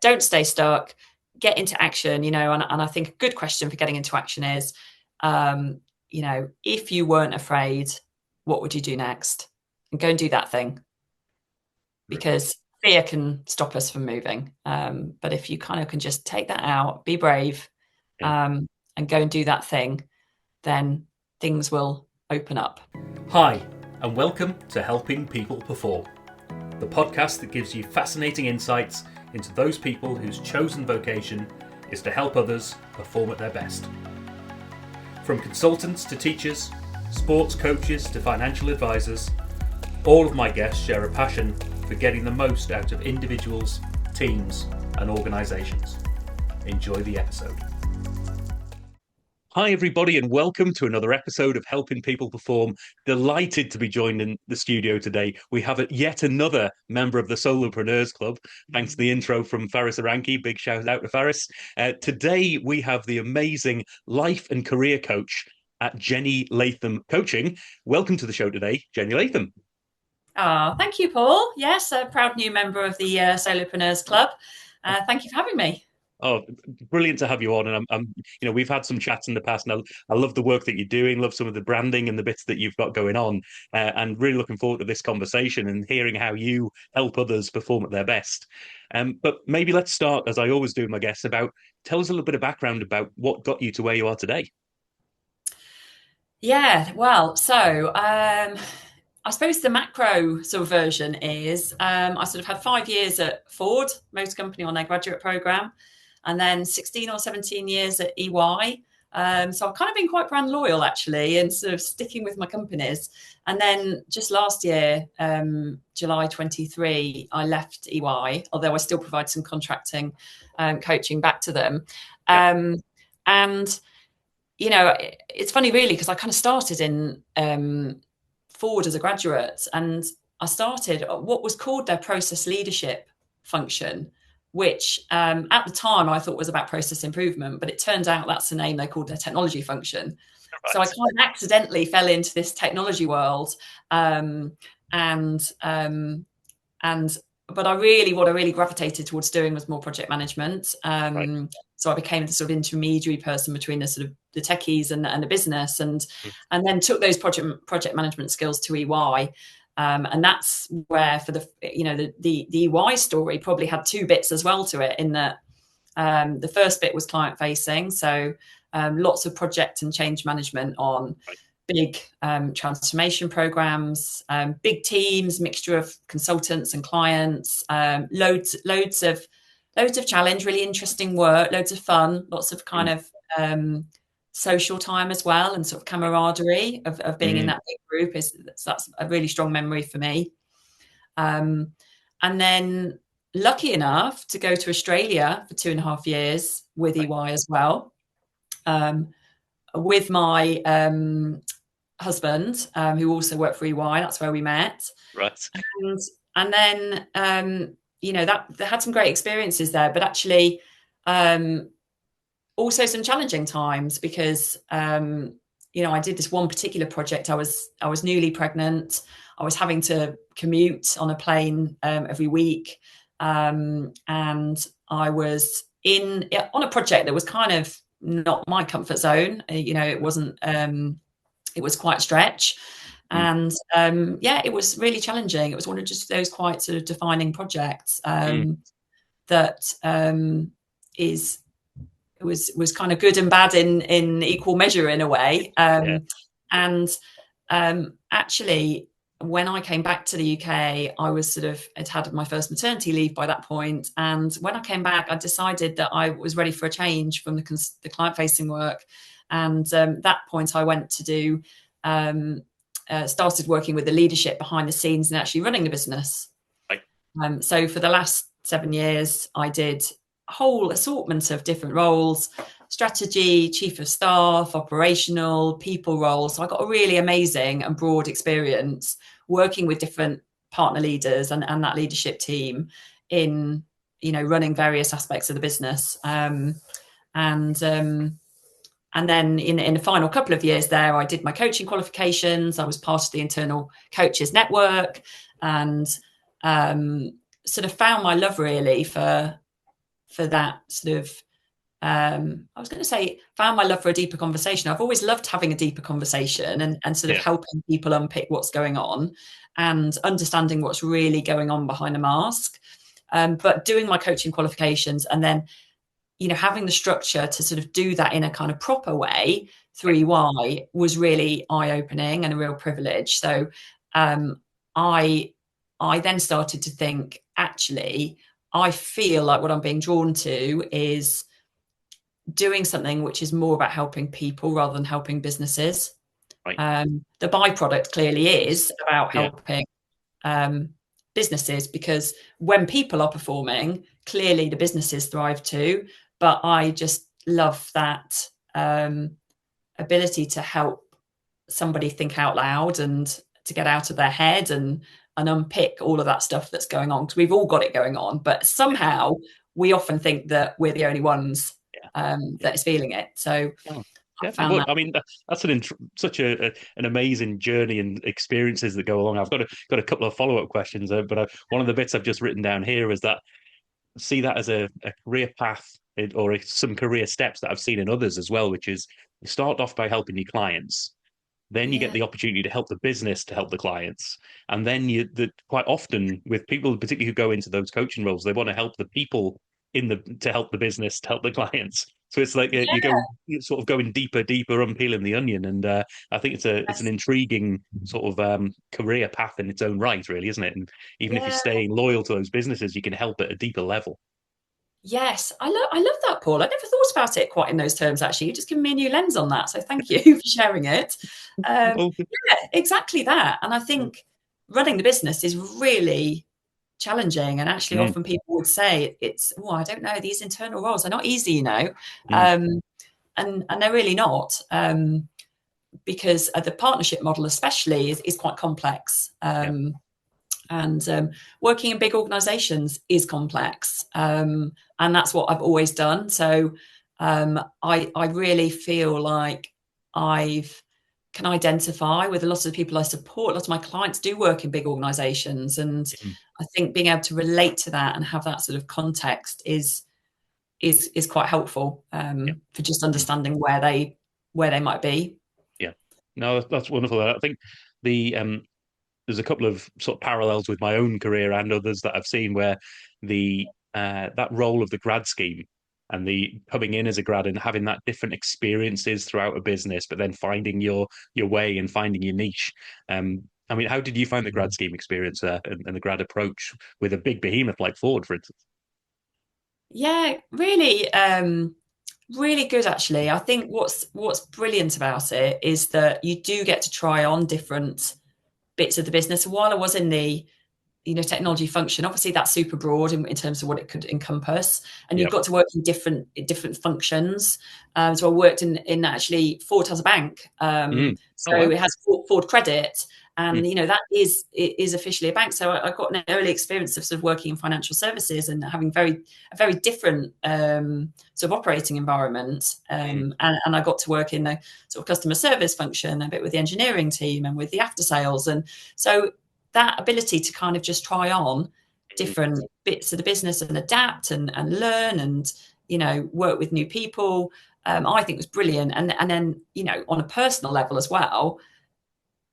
don't stay stuck, get into action, and I think a good question for getting into action is, if you weren't afraid, what would you do next? And go and do that thing, because fear can stop us from moving. But if you kind of can just take that out, be brave, Yeah. and go and do that thing, then things will open up. Hi, and welcome to Helping People Perform, the podcast that gives you fascinating insights into those people whose chosen vocation is to help others perform at their best. From consultants to teachers, sports coaches to financial advisors, all of my guests share a passion for getting the most out of individuals, teams, and organisations. Enjoy the episode. Hi everybody, and welcome to another episode of Helping People Perform. Delighted to be joined in the studio today. We have yet another member of the Solopreneurs Club, thanks to the intro from Faris Aranki. Big shout out to Faris. Today we have the amazing life and career coach at Jenny Latham Coaching. Welcome to the show today, Jenny Latham. Thank you, Paul. Yes, a proud new member of the Solopreneurs Club. Thank you for having me. Oh, brilliant to have you on. And we've had some chats in the past, and I love the work that you're doing, love some of the branding and the bits that you've got going on, and really looking forward to this conversation and hearing how you help others perform at their best. But maybe let's start, as I always do with my guests, tell us a little bit of background about what got you to where you are today. Yeah, well, so I suppose the macro sort of version is I sort of had 5 years at Ford, most company on their graduate program, and then 16 or 17 years at EY. So I've kind of been quite brand loyal, actually, and sort of sticking with my companies. And then just last year, July 23, I left EY, although I still provide some contracting coaching back to them. Yeah. And, it's funny, really, because I kind of started in Ford as a graduate, and I started what was called their process leadership function, which at the time I thought was about process improvement, but it turns out that's the name they called their technology function. Right. So I kind of accidentally fell into this technology world, and but what I really gravitated towards doing was more project management. Right. So I became the sort of intermediary person between the sort of the techies and the business, and Mm. then took those project management skills to EY. And that's where, for the EY story probably had two bits as well to it, in that the first bit was client facing, so lots of project and change management on Right. big transformation programs, big teams, mixture of consultants and clients, loads of challenge, really interesting work, loads of fun, lots of kind of social time as well, and sort of camaraderie of being in that big group. That's a really strong memory for me. And then lucky enough to go to Australia for 2.5 years with Right. EY as well, with my husband, who also worked for EY. That's where we met. Right. And, and then, that they had some great experiences there, but actually also some challenging times, because, I did this one particular project. I was newly pregnant. I was having to commute on a plane every week. And I was on a project that was kind of not my comfort zone. It wasn't, it was quite a stretch. Mm. And it was really challenging. It was one of just those quite sort of defining projects that is was kind of good and bad in equal measure, in a way. Yeah. And actually, when I came back to the UK, I was had my first maternity leave by that point. And when I came back, I decided that I was ready for a change from the client-facing work. And that point, I went to do started working with the leadership behind the scenes and actually running the business. Right. So for the last 7 years, I did a whole assortment of different roles: strategy, chief of staff, operational, people roles. So I got a really amazing and broad experience working with different partner leaders and that leadership team in, running various aspects of the business. And then in the final couple of years there, I did my coaching qualifications. I was part of the internal coaches network, and sort of found my love, really, for for that sort of I was going to say, found my love for a deeper conversation. I've always loved having a deeper conversation and sort of Yeah. helping people unpick what's going on and understanding what's really going on behind a mask. But doing my coaching qualifications and then, having the structure to sort of do that in a kind of proper way through EY was really eye-opening and a real privilege. So I I then started to think, actually, I feel like what I'm being drawn to is doing something which is more about helping people rather than helping businesses. Right. The byproduct clearly is about Yeah. helping um, businesses, because when people are performing, clearly the businesses thrive too. But I just love that ability to help somebody think out loud and to get out of their head and unpick all of that stuff that's going on, because we've all got it going on, but somehow we often think that we're the only ones Yeah. that is feeling it. So Oh, I definitely. found Well, that. I mean, that's such an amazing journey and experiences that go along. I've got a couple of follow-up questions, but one of the bits I've just written down here is that see that as a career path or some career steps that I've seen in others as well, which is you start off by helping your clients. Then you get Yeah, the opportunity to help the business to help the clients. And then quite often with people, particularly who go into those coaching roles, they want to help the people to help the business to help the clients. So it's like you sort of going deeper, deeper, unpeeling the onion. And I think it's an yes, intriguing sort of career path in its own right, really, isn't it? And even if you're yeah. staying loyal to those businesses, you can help at a deeper level. Yes, I love that, Paul. I never thought about it quite in those terms, actually. You've just given me a new lens on that. So thank you for sharing it. Oh, Yeah, exactly that. And I think running the business is really challenging. And actually, mm, often people would say it's, oh, I don't know, these internal roles are not easy, mm, and they're really not, because the partnership model, especially, is quite complex. yeah, And working in big organizations is complex, and that's what I've always done. So I really feel like I've can identify with a lot of the people I support. A lot of my clients do work in big organizations, and mm, I think being able to relate to that and have that sort of context is quite helpful, yeah, for just mm, understanding where they might be. yeah. No, that's wonderful. I think the there's a couple of sort of parallels with my own career and others that I've seen where the that role of the grad scheme and the coming in as a grad and having that different experiences throughout a business, but then finding your way and finding your niche. I mean, how did you find the grad scheme experience and the grad approach with a big behemoth like Ford, for instance? Yeah, really, really good actually. I think what's brilliant about it is that you do get to try on different bits of the business. While I was in the technology function, obviously that's super broad in terms of what it could encompass, and you've Yeah. got to work in different functions. So I worked in actually Ford has a bank, Mm. Oh, so wow. it has Ford Credit, Mm. and that is officially a bank. So I got an early experience of sort of working in financial services and having a very different sort of operating environment, Mm. and I got to work in the sort of customer service function a bit with the engineering team and with the after sales, and so that ability to kind of just try on Mm. different bits of the business and adapt and learn and work with new people, I think was brilliant. And then on a personal level as well,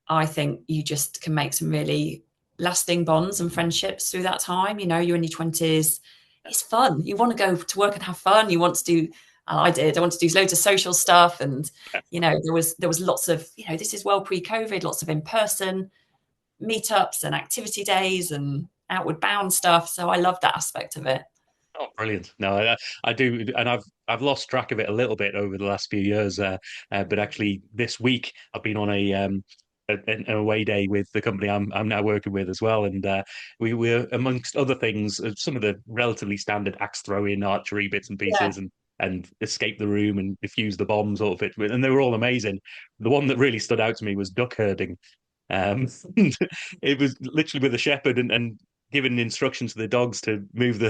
I think you just can make some really lasting bonds and friendships through that time. You're in your 20s, it's fun, you want to go to work and have fun, you want to do I want to do loads of social stuff, and there was lots of, this is well pre-COVID, lots of in-person meetups and activity days and outward bound stuff. So I love that aspect of it. Oh, brilliant! No, I do, and I've lost track of it a little bit over the last few years. But actually, this week I've been on an away day with the company I'm now working with as well, and we were amongst other things some of the relatively standard axe throwing, archery bits and Yeah. pieces, and escape the room and defuse the bomb sort of it, and they were all amazing. The one that really stood out to me was duck herding. Um, it was literally with a shepherd and giving instructions to the dogs to move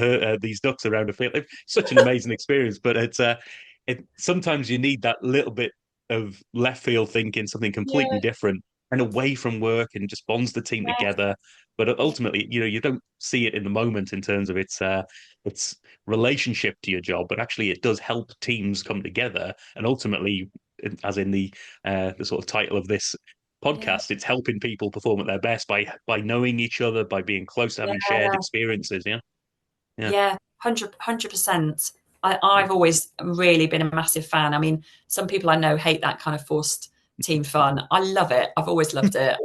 these ducks around a field. It's such an amazing experience, but it sometimes you need that little bit of left field thinking, something completely Yeah. different. and away from work and just bonds the team Yeah, together. But ultimately, you don't see it in the moment in terms of its relationship to your job, but actually it does help teams come together. And ultimately, as in the sort of title of this yeah, podcast, it's helping people perform at their best by knowing each other, by being close to having shared yeah. experiences. Yeah, yeah, Yeah, 100%. I've always really been a massive fan. I mean, some people I know hate that kind of forced team fun. I love it. I've always loved it.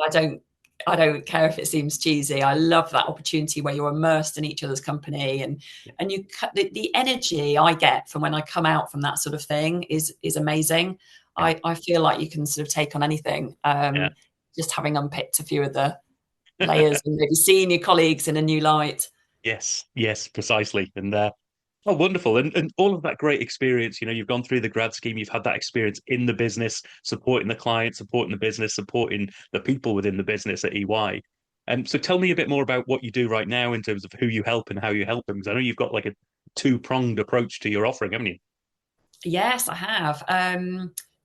I don't care if it seems cheesy. I love that opportunity where you're immersed in each other's company, and the energy I get from when I come out from that sort of thing is amazing. yeah, I feel like you can sort of take on anything. yeah. Just having unpicked a few of the layers and maybe seeing your colleagues in a new light. Yes, yes, precisely. And oh, wonderful. And all of that great experience, you've gone through the grad scheme, you've had that experience in the business, supporting the client, supporting the business, supporting the people within the business at EY. And so tell me a bit more about what you do right now in terms of who you help and how you help them. Because I know you've got like a two-pronged approach to your offering, haven't you? Yes, I have.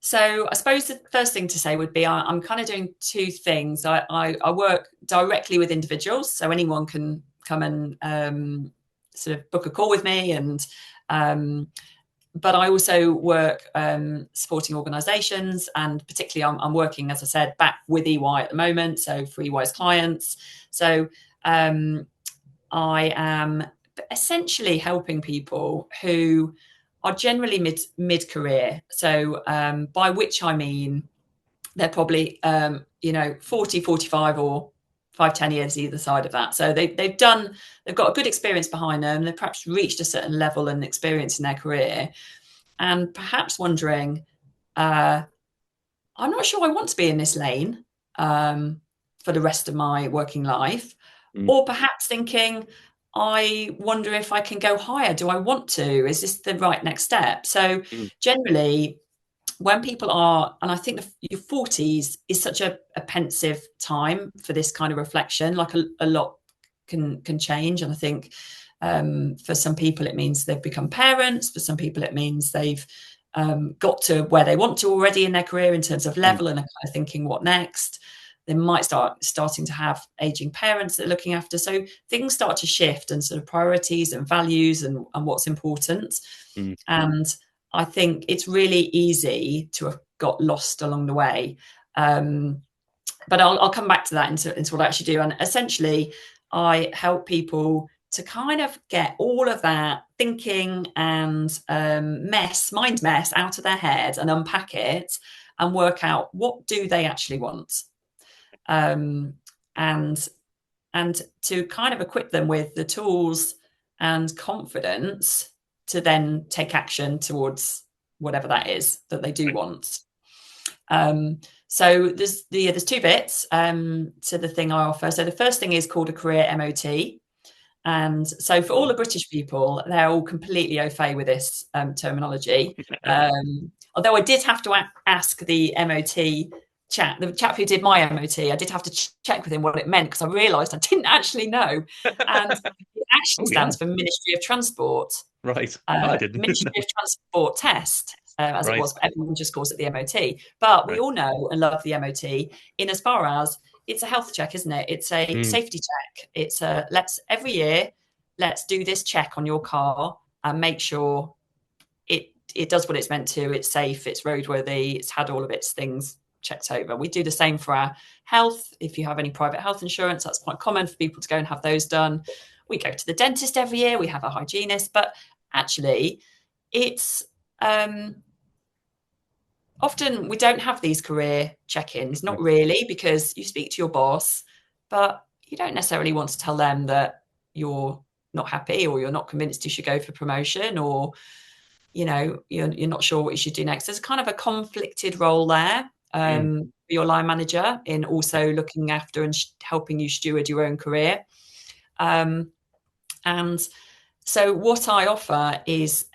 So I suppose the first thing to say would be I'm kind of doing two things. I work directly with individuals, so anyone can come and sort of book a call with me, and um, but I also work supporting organisations, and particularly I'm working, as I said, back with EY at the moment, so for EY's clients. So um, I am essentially helping people who are generally mid career. So by which I mean they're probably 40, 45, or 5, 10 years either side of that. So they've got a good experience behind them. They've perhaps reached a certain level and experience in their career, and perhaps wondering, uh, I'm not sure I want to be in this lane for the rest of my working life. Mm, Or perhaps thinking, I wonder if I can go higher. Do I want to? Is this the right next step? So mm, generally, when people are, and I think your 40s is such a pensive time for this kind of reflection, like a lot can change. And I think for some people, it means they've become parents. For some people, it means they've got to where they want to already in their career in terms of mm, level and are kind of thinking, what next? They might starting to have aging parents they're looking after. So things start to shift, and sort of priorities and values and what's important. mm. And I think it's really easy to have got lost along the way. But I'll come back to that into what I actually do. And essentially, I help people to kind of get all of that thinking and mind mess out of their head and unpack it and work out what do they actually want. Um, and and to kind of equip them with the tools and confidence to then take action towards whatever that is that they do want. So there's two bits to the thing I offer. So the first thing is called a career MOT. And so for all the British people, they're all completely au fait with this terminology. Although I did have to ask the the chap who did my MOT, I did have to check with him what it meant because I realised I didn't actually know. And it actually Oh yeah, stands for Ministry of Transport, right. I didn't Ministry know. of Transport test, as it Right, was, but everyone just calls it the MOT. But we right. all know and love the MOT in as far as it's a health check, isn't it? It's a Mm, safety check. It's a every year, let's do this check on your car and make sure it does what it's meant to. It's safe, it's roadworthy, it's had all of its things checked over. We do the same for our health. If you have any private health insurance, that's quite common for people to go and have those done. We go to the dentist every year, we have a hygienist, but actually it's often we don't have these career check-ins, mhm, not really, because you speak to your boss, but you don't necessarily want to tell them that you're not happy or you're not convinced you should go for promotion, or you're not sure what you should do next. There's kind of a conflicted role there mm, for your line manager in also looking after and helping you steward your own career. And so what I offer is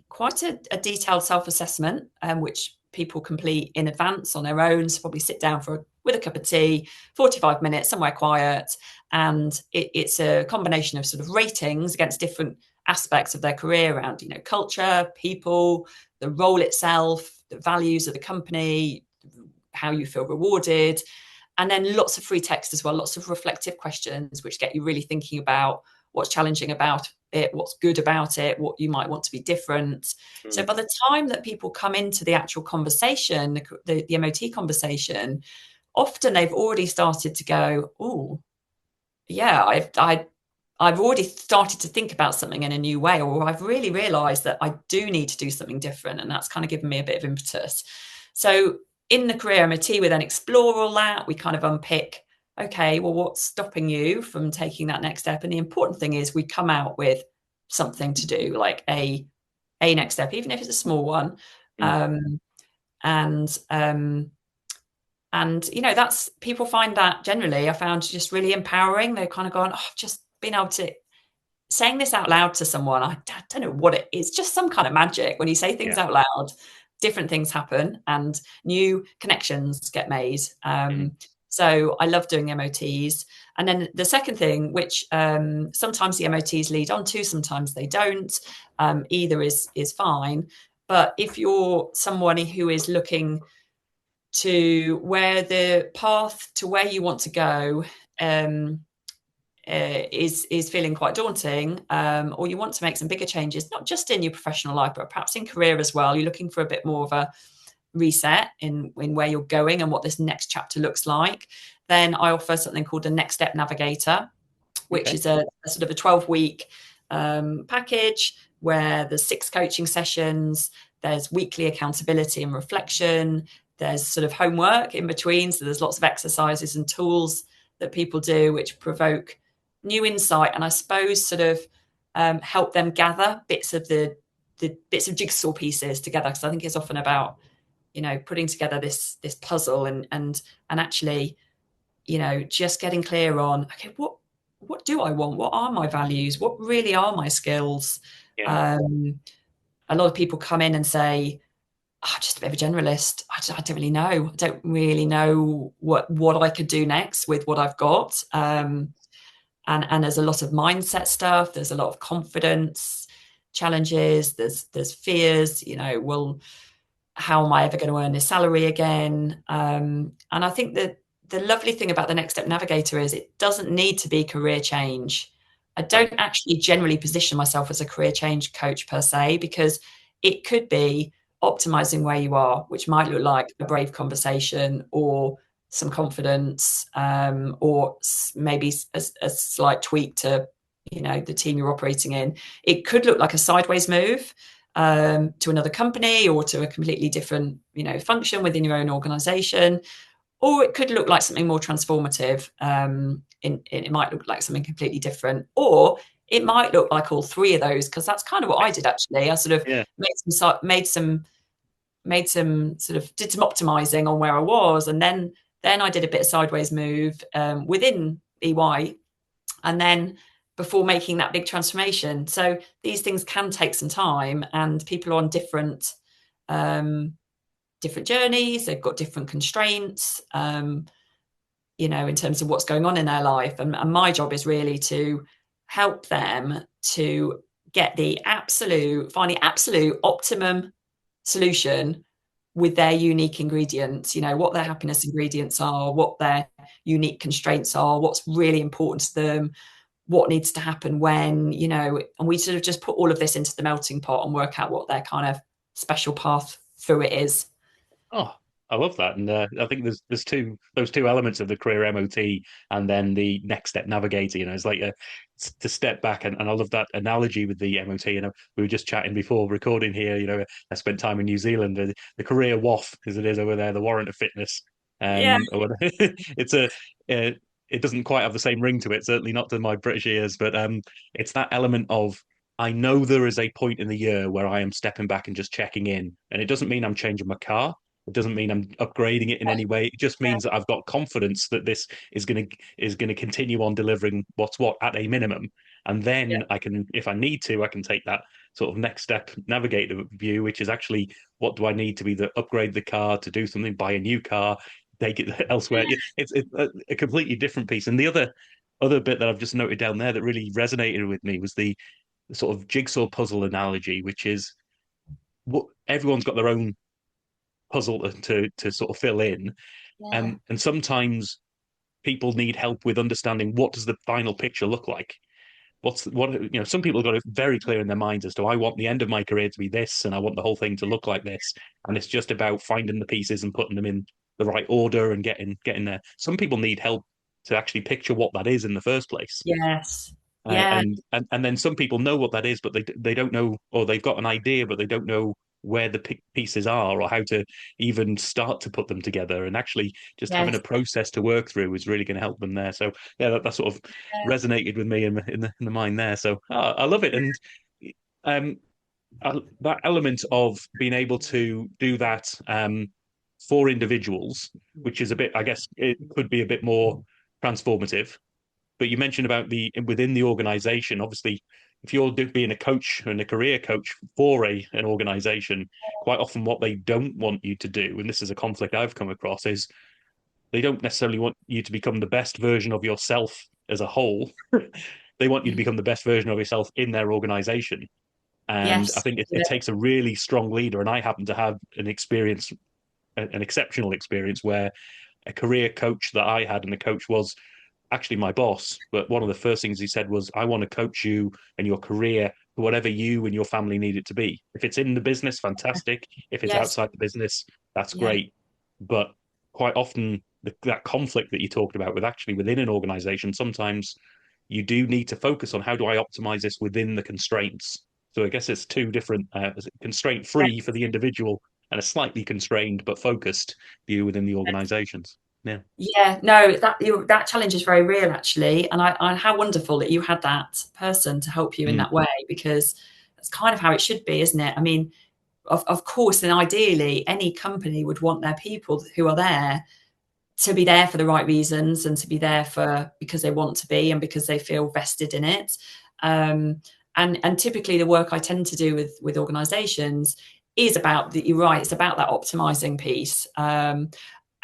quite a detailed self-assessment, which people complete in advance on their own. So probably sit down with a cup of tea, 45 minutes, somewhere quiet. And it's a combination of sort of ratings against different aspects of their career around, culture, people, the role itself, the values of the company, how you feel rewarded. And then lots of free text as well, lots of reflective questions, which get you really thinking about what's challenging about it, what's good about it, what you might want to be different. So by the time that people come into the actual conversation, the MOT conversation, often they've already started to go, oh, yeah, I've already started to think about something in a new way, or I've really realized that I do need to do something different. And that's kind of given me a bit of impetus. So in the career MOT, we then explore all that. We kind of unpick, okay, well, what's stopping you from taking that next step? And the important thing is we come out with something to do, like a next step, even if it's a small one. Mm. And and that's, people find that generally, I found, just really empowering. They're kind of going, oh, I've just been able to saying this out loud to someone. I don't know what it is, just some kind of magic. When you say things Yeah. out loud, different things happen and new connections get made. So I love doing MOTs. And then the second thing, which sometimes the MOTs lead on to, sometimes they don't. Either is fine. But if you're someone who is looking to where the path to where you want to go is feeling quite daunting, or you want to make some bigger changes, not just in your professional life, but perhaps in career as well. You're looking for a bit more of a reset in where you're going and what this next chapter looks like. Then I offer something called the Next Step Navigator, which is a sort of a 12-week package where there's 6 coaching sessions, there's weekly accountability and reflection, there's sort of homework in between. So there's lots of exercises and tools that people do which provoke new insight, and I suppose sort of help them gather bits of the bits of jigsaw pieces together, because I think it's often about putting together this puzzle and actually just getting clear on, okay, what do I want, what are my values, what really are my skills. Yeah. A lot of people come in and say, oh, I'm just a bit of a generalist. I don't really know. I don't really know what I could do next with what I've got. And there's a lot of mindset stuff. There's a lot of confidence challenges. There's fears. Well, how am I ever going to earn this salary again? And I think that the lovely thing about the Next Step Navigator is it doesn't need to be career change. I don't actually generally position myself as a career change coach per se, because it could be optimizing where you are, which might look like a brave conversation or some confidence, or maybe a slight tweak to the team you're operating in. It could look like a sideways move to another company or to a completely different function within your own organization, or it could look like something more transformative. It might look like something completely different, or it might look like all three of those, because that's kind of what I did actually. I sort of Yeah. did some optimizing on where I was, and then I did a bit of sideways move within EY, and then before making that big transformation. So these things can take some time, and people are on different journeys. They've got different constraints, in terms of what's going on in their life. And my job is really to help them to get find the absolute optimum solution with their unique ingredients, what their happiness ingredients are, what their unique constraints are, what's really important to them, what needs to happen when, and we sort of just put all of this into the melting pot and work out what their kind of special path through it is. Oh, I love that, and I think there's those two elements of the career MOT, and then the next step navigator. It's like to step back, and I love that analogy with the MOT. We were just chatting before recording here. I spent time in New Zealand. The career WAF, as it is over there, the warrant of fitness. Yeah. It's it doesn't quite have the same ring to it, certainly not to my British ears, but it's that element of, I know there is a point in the year where I am stepping back and just checking in, and it doesn't mean I'm changing my car. It doesn't mean I'm upgrading it in any way. It just means that I've got confidence that this is going to continue on delivering what's what at a minimum. And Yeah. then I can, if I need to, I can take that sort of next step navigator view, which is actually, what do I need to either upgrade the car, to do something, buy a new car, take it elsewhere. It's a completely different piece. And the other bit that I've just noted down there that really resonated with me was the sort of jigsaw puzzle analogy, which is, what everyone's got their own puzzle to sort of fill in. Yeah. And sometimes people need help with understanding what does the final picture look like. Some people have got it very clear in their minds as to I want the end of my career to be this, and I want the whole thing to look like this, and it's just about finding the pieces and putting them in the right order and getting there. Some people need help to actually picture what that is in the first place. Yes. Uh, Yeah. and and then some people know what that is, but they don't know, or they've got an idea, but they don't know where the pieces are or how to even start to put them together. And actually, just having a Yes. process to work through is really going to help them there. So yeah, that sort of resonated with me in the mind there. So I love it, and um, that element of being able to do that for individuals, which is a bit, I guess, it could be a bit more transformative. But you mentioned about the within the organization. Obviously, if you're being a coach and a career coach for an organization, quite often what they don't want you to do, and this is a conflict I've come across, is they don't necessarily want you to become the best version of yourself as a whole. They want you to become the best version of yourself in their organization. And I Yes. think it Yeah. takes a really strong leader. And I happen to have an exceptional experience where a career coach that I had, and the coach was actually my boss. But one of the first things he said was, I want to coach you and your career to whatever you and your family need it to be. If it's in the business, fantastic. If it's Yes. outside the business, that's Yeah. great. But quite often, that conflict that you talked about with actually within an organization, sometimes you do need to focus on how do I optimize this within the constraints. So I guess it's two different constraint free for Yes. the individual and a slightly constrained but focused view within the organizations. Yeah. Yeah, no, that challenge is very real actually, and how wonderful that you had that person to help you in Mm, that way, because that's kind of how it should be, isn't it? I mean, of course, and ideally, any company would want their people who are there to be there for the right reasons and to be there for because they want to be and because they feel vested in it. Um, and typically, the work I tend to do with organisations is about the, you're right, it's about that optimizing piece.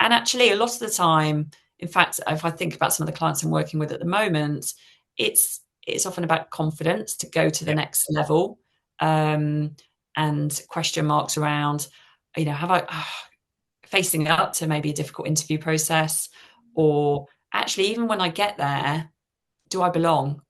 And actually, a lot of the time, in fact, if I think about some of the clients I'm working with at the moment, it's often about confidence to go to the yeah. next level, um, and question marks around, have I facing up to maybe a difficult interview process, or actually even when I get there, do I belong?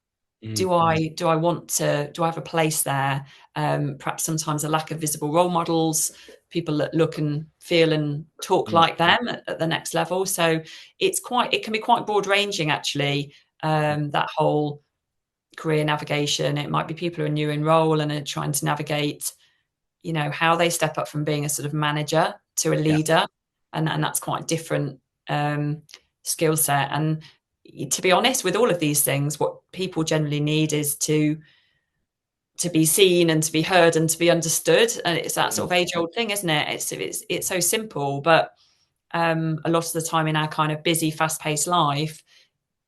Mm, Do I want to? Do I have a place there? Perhaps sometimes a lack of visible role models, people that look and feel and talk mm, like them at the next level. So it can be quite broad ranging actually. That whole career navigation. It might be people who are new in role and are trying to navigate, how they step up from being a sort of manager to a yeah. leader, and that's quite a different skill set. And to be honest, with all of these things, what people generally need is to be seen and to be heard and to be understood. And it's that sort Mm, of age old thing, isn't it? It's so simple, but a lot of the time in our kind of busy, fast paced life,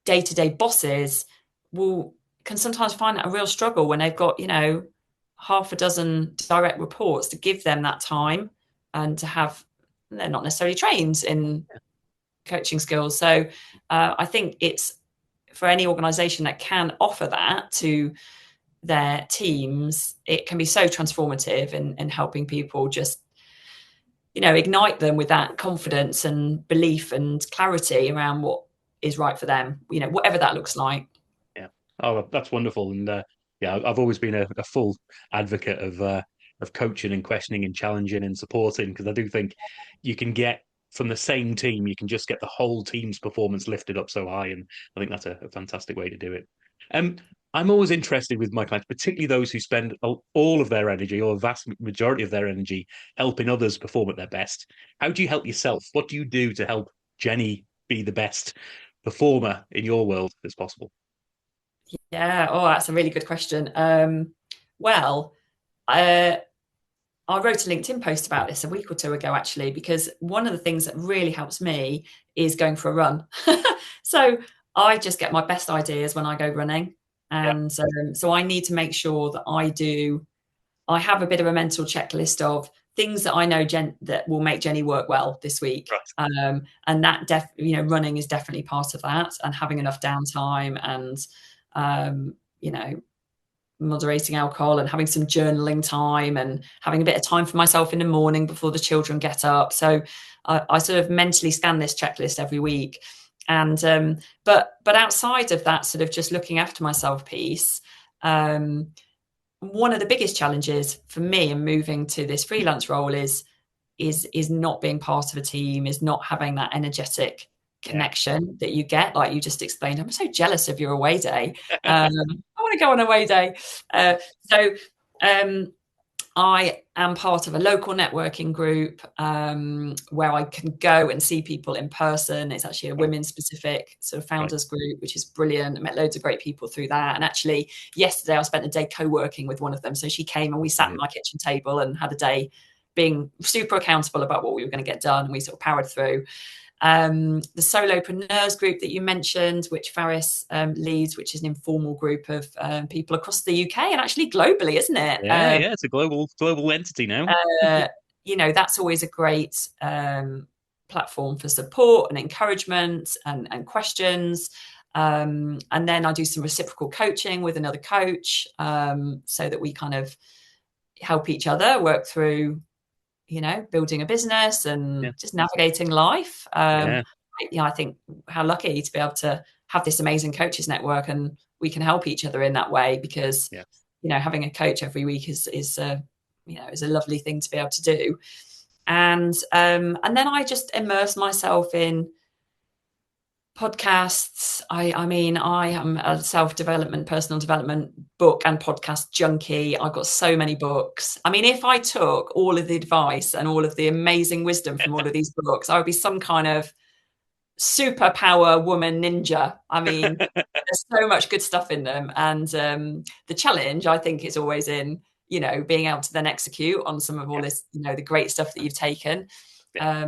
day to day bosses will can sometimes find that a real struggle when they've got half a dozen direct reports to give them that time and to have they're not necessarily trained in coaching skills. So I think it's for any organization that can offer that to their teams, it can be so transformative in helping people just ignite them with that confidence and belief and clarity around what is right for them, whatever that looks like. yeah. Oh, that's wonderful. And yeah, I've always been a full advocate of coaching and questioning and challenging and supporting, because I do think you can get from the same team, you can just get the whole team's performance lifted up so high. And I think that's a fantastic way to do it. Um, I'm always interested with my clients, particularly those who spend all of their energy or a vast majority of their energy helping others perform at their best. How do you help yourself? What do you do to help Jenny be the best performer in your world as possible? Yeah. Oh, that's a really good question. Well, uh, I wrote a LinkedIn post about this a week or two ago, actually, because one of the things that really helps me is going for a run. So I just get my best ideas when I go running. Yeah, And so I need to make sure that I have a bit of a mental checklist of things that I know that will make Jenny work well this week. right. And that running is definitely part of that, and having enough downtime and, um, you know, moderating alcohol and having some journaling time and having a bit of time for myself in the morning before the children get up. So I sort of mentally scan this checklist every week. But outside of that sort of just looking after myself piece, one of the biggest challenges for me in moving to this freelance role is not being part of a team, is not having that energetic Yeah. connection that you get, like you just explained. I'm so jealous of your away day. I want to go on a away day. So I am part of a local networking group where I can go and see people in person. It's actually a women's specific sort of Right. founders group, which is brilliant. I met loads of great people through that. And actually, yesterday I spent a day co-working with one of them. So she came and we sat at my kitchen table and had a day being super accountable about what we were going to get done. And we sort of powered through. The solopreneurs group that you mentioned, which Faris leads, which is an informal group of people across the UK and actually globally, isn't it? Yeah, it's a global entity now. Uh, that's always a great platform for support and encouragement and questions. And then I do some reciprocal coaching with another coach so that we kind of help each other work through building a business Yeah. and just navigating life. Yeah. I think how lucky to be able to have this amazing coaches network, and we can help each other in that way because, Yeah. having a coach every week is a lovely thing to be able to do. And then I just immerse myself in podcasts. I mean, I am a self-development, personal development book and podcast junkie. I've got so many books. I mean, if I took all of the advice and all of the amazing wisdom from all of these books, I would be some kind of superpower woman ninja. I mean, there's so much good stuff in them. And the challenge, I think, is always in, being able to then execute on some of all this, the great stuff that you've taken. Yeah.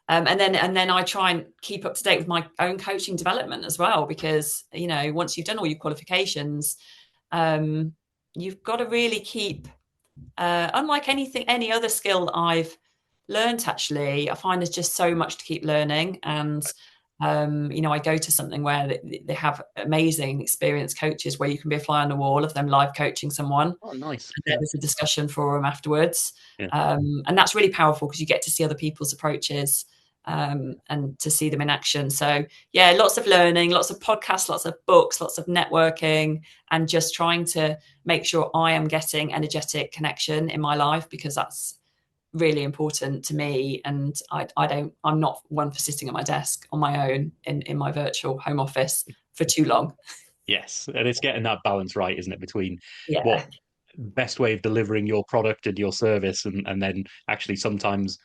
And then I try and keep up to date with my own coaching development as well, because once you've done all your qualifications, you've got to really keep. Unlike any other skill I've learned, actually, I find there's just so much to keep learning. And I go to something where they have amazing experienced coaches where you can be a fly on the wall of them live coaching someone. Oh, nice. And there's a discussion forum afterwards. Yeah. And that's really powerful because you get to see other people's approaches and to see them in action. So, yeah, lots of learning, lots of podcasts, lots of books, lots of networking, and just trying to make sure I am getting energetic connection in my life, because that's really important to me. And I'm not one for sitting at my desk on my own in my virtual home office for too long. Yes, and it's getting that balance right, isn't it, between Yeah. what best way of delivering your product and your service, and then actually sometimes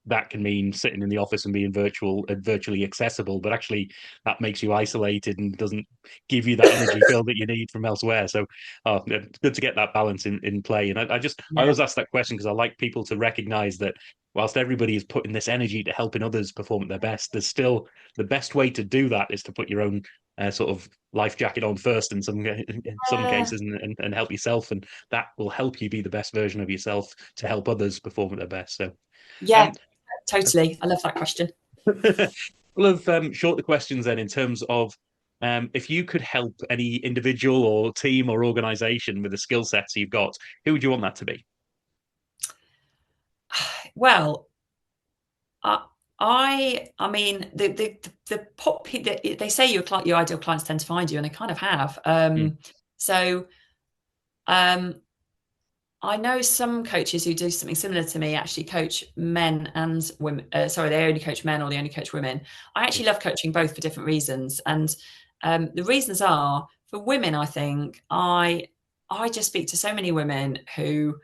that can mean sitting in the office and being virtually accessible, but actually that makes you isolated and doesn't give you that energy fill that you need from elsewhere. So it's good to get that balance in play. And I Yeah. always ask that question because I like people to recognize that whilst everybody is putting this energy to helping others perform at their best, there's still the best way to do that is to put your own sort of life jacket on first in some cases, and help yourself, and that will help you be the best version of yourself to help others perform at their best. So Yeah, totally. I love that question. we'll have shorter questions then in terms of if you could help any individual or team or organization with the skill sets you've got, who would you want that to be? Well, I mean, they say your ideal clients tend to find you, and they kind of have. So I know some coaches who do something similar to me actually coach men and women. Sorry, they only coach men or they only coach women. I actually love coaching both for different reasons, and the reasons are, for women, I think I just speak to so many women who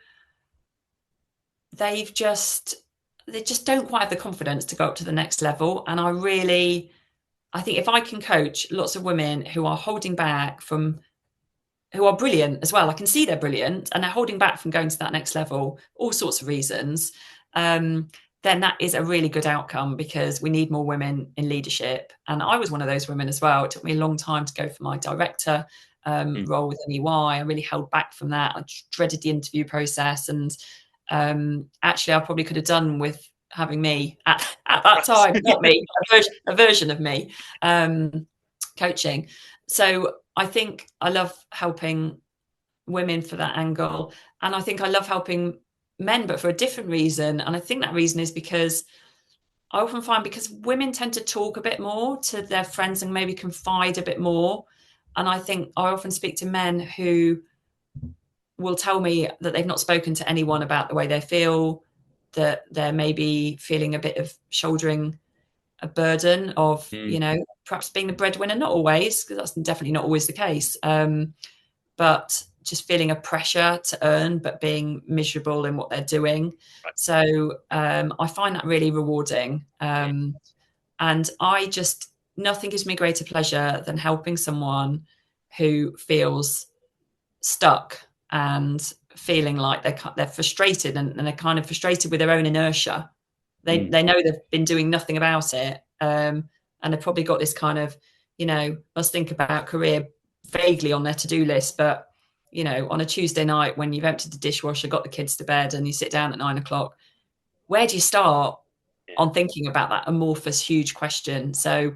they just don't quite have the confidence to go up to the next level. And I think if I can coach lots of women who are holding back who are brilliant as well, I can see they're brilliant and they're holding back from going to that next level, all sorts of reasons, then that is a really good outcome, because we need more women in leadership. And I was one of those women as well. It took me a long time to go for my director role with EY. I really held back from that. I dreaded the interview process. And actually, I probably could have done with having me at that time, not me, a version of me coaching. So I think I love helping women for that angle. And I think I love helping men, but for a different reason. And I think that reason is because I often find because women tend to talk a bit more to their friends and maybe confide a bit more. And I think I often speak to men who will tell me that they've not spoken to anyone about the way they feel, that they're maybe feeling a bit of shouldering a burden of, Mm. perhaps being the breadwinner, not always, because that's definitely not always the case. But just feeling a pressure to earn, but being miserable in what they're doing. Right. So I find that really rewarding. Mm. And nothing gives me greater pleasure than helping someone who feels stuck and feeling like they're frustrated, and they're kind of frustrated with their own inertia. Mm. They know they've been doing nothing about it, and they've probably got this kind of, must think about career vaguely on their to-do list. But on a Tuesday night when you've emptied the dishwasher, got the kids to bed, and you sit down at 9 o'clock, where do you start Yeah. on thinking about that amorphous, huge question? So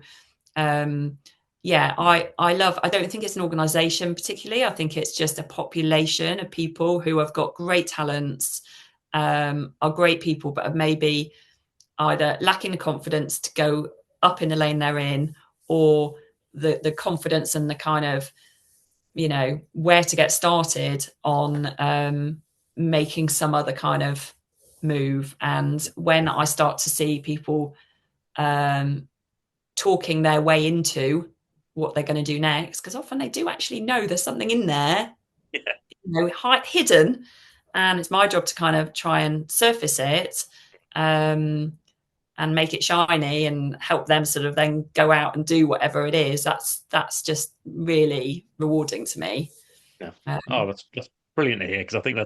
um, yeah, I don't think it's an organization particularly. I think it's just a population of people who have got great talents, are great people, but are maybe either lacking the confidence to go up in the lane they're in, or the confidence and the kind of, where to get started on making some other kind of move. And when I start to see people um, talking their way into what they're going to do next, because often they do actually know there's something in there, Yeah. hidden, and it's my job to kind of try and surface it, um, and make it shiny and help them sort of then go out and do whatever it is. That's just really rewarding to me. Yeah. Oh, Um, that's brilliant to hear, because I think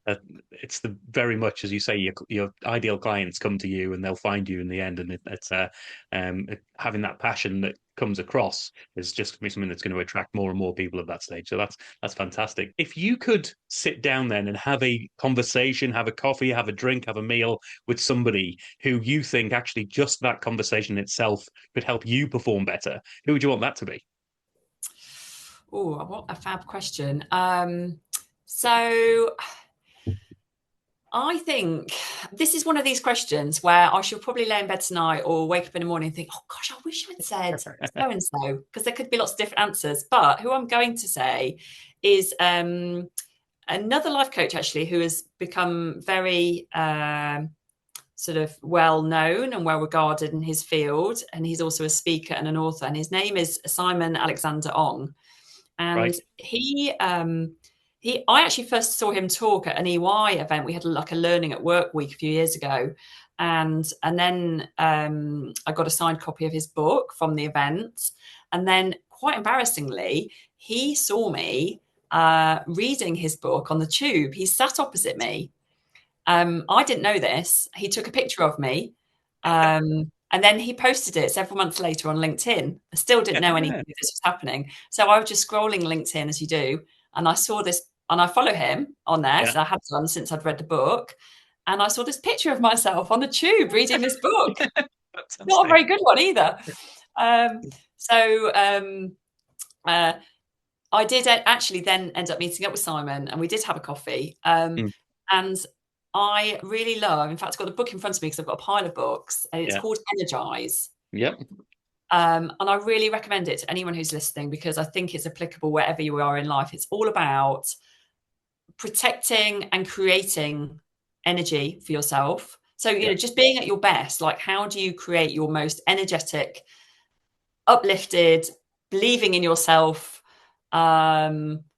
uh, it's the very much as you say, your ideal clients come to you and they'll find you in the end, and having that passion that comes across is just going to be something that's going to attract more and more people at that stage. So that's fantastic. If you could sit down then and have a conversation, have a coffee, have a drink, have a meal with somebody who you think actually just that conversation itself could help you perform better, who would you want that to be? oh, what a fab question. So I think this is one of these questions where I should probably lay in bed tonight or wake up in the morning and think, oh gosh, I wish I'd said so and so, because there could be lots of different answers. But who I'm going to say is another life coach, actually, who has become very sort of well known and well regarded in his field. And he's also a speaker and an author. And his name is Simon Alexander Ong. And Right. I actually first saw him talk at an EY event. We had like a learning at work week a few years ago, and then I got a signed copy of his book from the event, and then quite embarrassingly, he saw me reading his book on the tube. He sat opposite me. I didn't know this. He took a picture of me. And then he posted it several months later on LinkedIn. I still didn't know anything Yeah. of this was happening. So I was just scrolling LinkedIn as you do. And I saw this, and I follow him on there. Yeah. So I had done since I'd read the book. And I saw this picture of myself on the tube reading this book. Not a Fantastic. very good one either. Um, so uh, I did actually then end up meeting up with Simon, and we did have a coffee. Mm. And I really love, in fact, I've got the book in front of me because I've got a pile of books, and it's Yeah. called Energize. Yep. And I really recommend it to anyone who's listening, because I think it's applicable wherever you are in life. It's all about protecting and creating energy for yourself. So, Yeah. just being at your best, like how do you create your most energetic, uplifted, believing in yourself,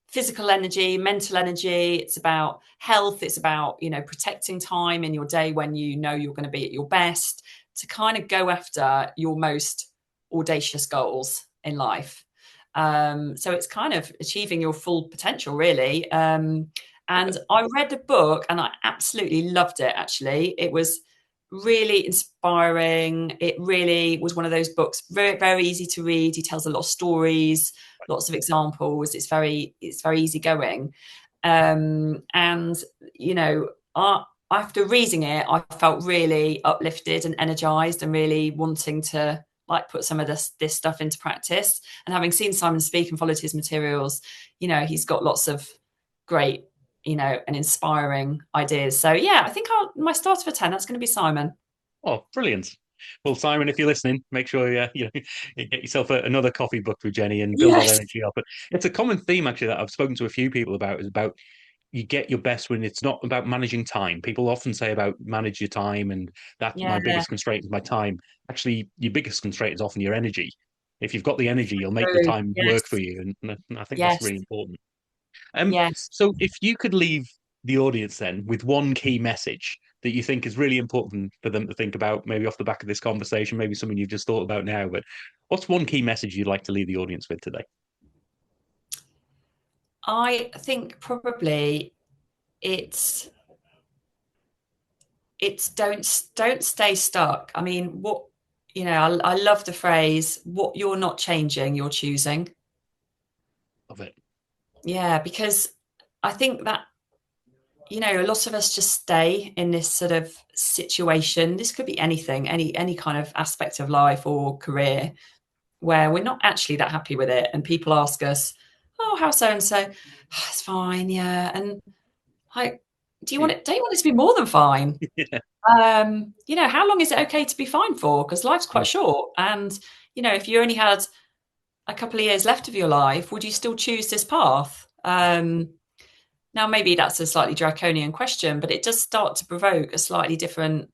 physical energy, mental energy. It's about health. It's about, protecting time in your day when you know you're going to be at your best, to kind of go after your most audacious goals in life. So it's kind of achieving your full potential, really. And I read the book and I absolutely loved it, actually. It was really inspiring. It really was one of those books, very, very easy to read. He tells a lot of stories, lots of examples. It's very easygoing. And after reading it, I felt really uplifted and energized, and really wanting to like put some of this stuff into practice. And having seen Simon speak and followed his materials, he's got lots of great, and inspiring ideas. So yeah, I think my starter for 10, that's going to be Simon. Oh, brilliant. Well, Simon, if you're listening, make sure you get yourself another coffee booked with Jenny and build that Yes. energy up. But it's a common theme actually that I've spoken to a few people about, is about you get your best when it's not about managing time. People often say about manage your time, and that's Yeah. my biggest constraint is my time. Actually, your biggest constraint is often your energy. If you've got the energy, you'll make the True. time work for Yes. you, and I think that's Yes. really important. Um, Yes. so if you could leave the audience then with one key message that you think is really important for them to think about, maybe off the back of this conversation, maybe something you've just thought about now, but what's one key message you'd like to leave the audience with today? I think probably it's don't stay stuck. I mean, what I love the phrase, what you're not changing, you're choosing. Of it. Yeah, because I think that a lot of us just stay in this sort of situation. This could be anything, any kind of aspect of life or career where we're not actually that happy with it. And people ask us, "Oh, how's so and so?" "Oh, it's fine, yeah." And like, do you want it? Don't you want it to be more than fine? Yeah. How long is it okay to be fine for? Because life's quite short. And if you only had a couple of years left of your life, would you still choose this path? Now, maybe that's a slightly draconian question, but it does start to provoke a slightly different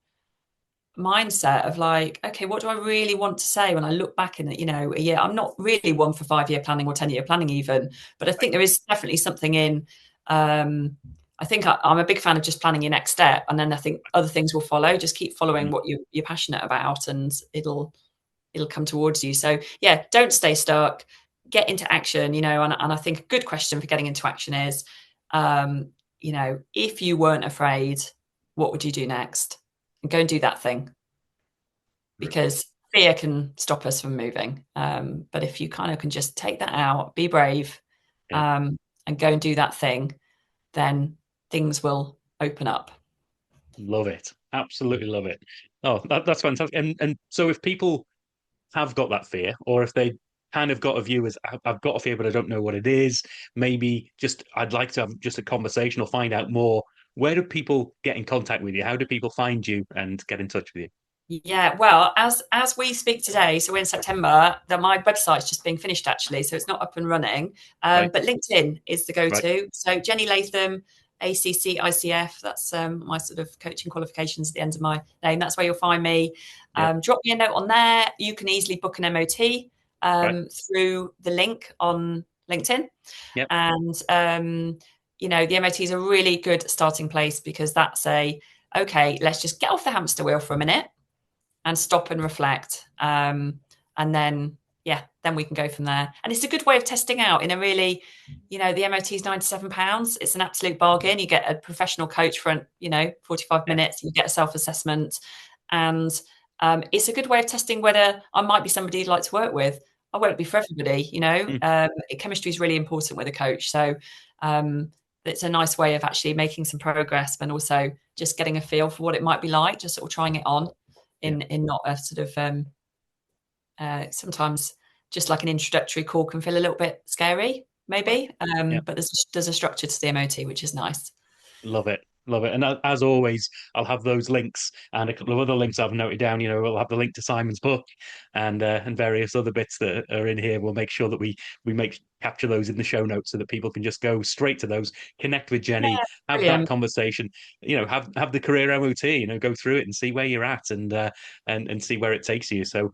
mindset of like, okay, what do I really want to say when I look back in a year? I'm not really one for 5-year planning or 10-year planning even, but I think there is definitely something in. I think I'm a big fan of just planning your next step, and then I think other things will follow. Just keep following Mm, what you're passionate about, and it'll come towards you. So yeah, don't stay stuck. Get into action. And I think a good question for getting into action is, if you weren't afraid, what would you do next? And go and do that thing, brilliant. because fear can stop us from moving. But if you kind of can just take that out, be brave, Yeah. um, and go and do that thing, then things will open up. Love it. Absolutely love it. Oh, that's fantastic. And so if people have got that fear, or if they kind of got a view as I've got a fear, but I don't know what it is, maybe just I'd like to have just a conversation or find out more. Where do people get in contact with you? How do people find you and get in touch with you? Yeah, well, as we speak today, so we're in September, that my website's just being finished actually, so it's not up and running. Right, But LinkedIn is the right. go-to. So Jenny Latham, ACCICF, that's my sort of coaching qualifications at the end of my name. That's where you'll find me. Yep, Drop me a note on there. You can easily book an MOT right. through the link on LinkedIn. Yep, And the MOT is a really good starting place, because that's okay, let's just get off the hamster wheel for a minute and stop and reflect. And then, yeah, then we can go from there. And it's a good way of testing out in a really, the MOT is £97. It's an absolute bargain. You get a professional coach for, 45 yeah, minutes. You get a self-assessment. And it's a good way of testing whether I might be somebody you'd like to work with. I won't be for everybody. mm, Chemistry is really important with a coach. So it's a nice way of actually making some progress, but also just getting a feel for what it might be like, just sort of trying it on yeah, in not a sort of sometimes just like an introductory call can feel a little bit scary, right. maybe. Yeah. But there's a structure to the MOT, which is nice. Love it. Love it. And as always, I'll have those links and a couple of other links I've noted down. We'll have the link to Simon's book and various other bits that are in here. We'll make sure that we make capture those in the show notes so that people can just go straight to those, connect with Jenny, Yeah, have that brilliant. conversation, have the career MOT, go through it and see where you're at and see where it takes you. So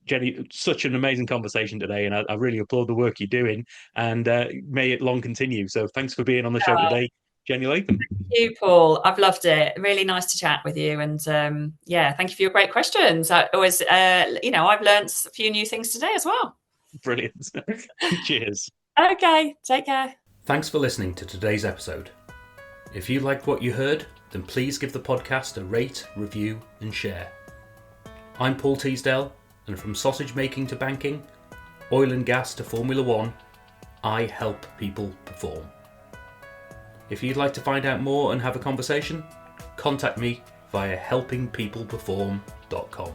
Jenny, such an amazing conversation today, and I really applaud the work you're doing, and may it long continue. So thanks for being on the show Oh, today, Jenny Latham. thank you, Paul. I've loved it. Really nice to chat with you. And yeah, thank you for your great questions. I always, I've learned a few new things today as well. Brilliant. Cheers. Okay, take care. Thanks for listening to today's episode. If you liked what you heard, then please give the podcast a rate, review, and share. I'm Paul Teasdale, and from sausage making to banking, oil and gas to Formula One, I help people perform. If you'd like to find out more and have a conversation, contact me via helpingpeopleperform.com.